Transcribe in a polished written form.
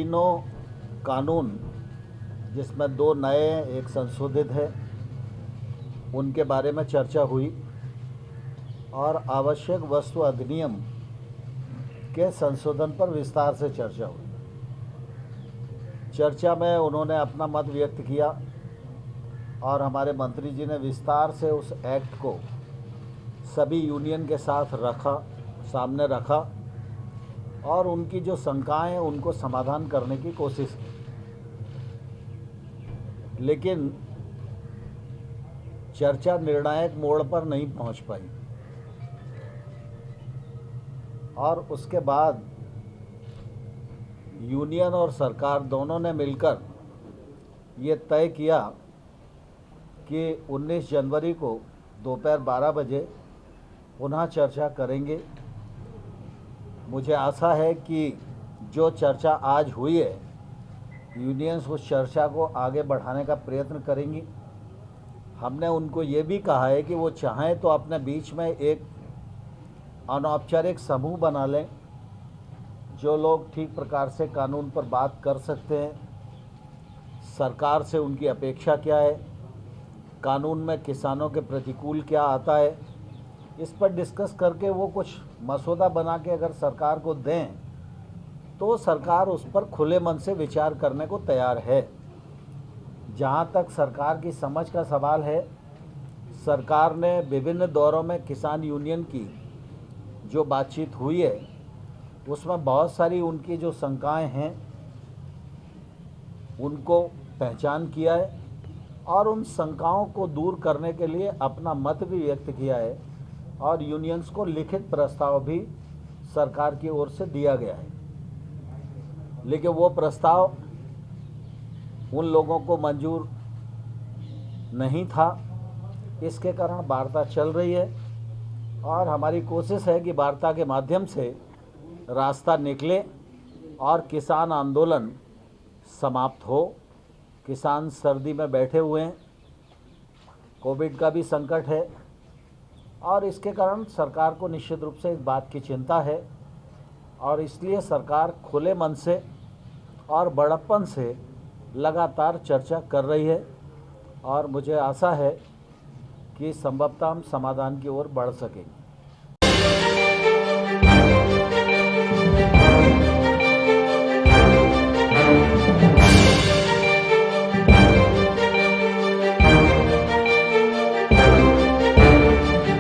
तीनों कानून, जिसमें 2 नए एक संशोधित है, उनके बारे में चर्चा हुई और आवश्यक वस्तु अधिनियम के संशोधन पर विस्तार से चर्चा हुई। चर्चा में उन्होंने अपना मत व्यक्त किया और हमारे मंत्री जी ने विस्तार से उस एक्ट को सभी यूनियन के साथ सामने रखा और उनकी जो शंकाएं हैं उनको समाधान करने की कोशिश की। लेकिन चर्चा निर्णायक मोड़ पर नहीं पहुंच पाई और उसके बाद यूनियन और सरकार दोनों ने मिलकर ये तय किया कि 19 जनवरी को दोपहर 12 बजे पुनः चर्चा करेंगे। मुझे आशा है कि जो चर्चा आज हुई है, यूनियंस उस चर्चा को आगे बढ़ाने का प्रयत्न करेंगी। हमने उनको ये भी कहा है कि वो चाहें तो अपने बीच में एक अनौपचारिक समूह बना लें, जो लोग ठीक प्रकार से कानून पर बात कर सकते हैं। सरकार से उनकी अपेक्षा क्या है, कानून में किसानों के प्रतिकूल क्या आता है, इस पर डिस्कस करके वो कुछ मसौदा बना के अगर सरकार को दें तो सरकार उस पर खुले मन से विचार करने को तैयार है। जहाँ तक सरकार की समझ का सवाल है, सरकार ने विभिन्न दौरों में किसान यूनियन की जो बातचीत हुई है उसमें बहुत सारी उनकी जो शंकाएं हैं उनको पहचान किया है और उन शंकाओं को दूर करने के लिए अपना मत भी व्यक्त किया है और यूनियंस को लिखित प्रस्ताव भी सरकार की ओर से दिया गया है। लेकिन वो प्रस्ताव उन लोगों को मंजूर नहीं था, इसके कारण वार्ता चल रही है और हमारी कोशिश है कि वार्ता के माध्यम से रास्ता निकले और किसान आंदोलन समाप्त हो। किसान सर्दी में बैठे हुए हैं, कोविड का भी संकट है और इसके कारण सरकार को निश्चित रूप से इस बात की चिंता है और इसलिए सरकार खुले मन से और बड़प्पन से लगातार चर्चा कर रही है और मुझे आशा है कि संभवतः हम समाधान की ओर बढ़ सकेंगे।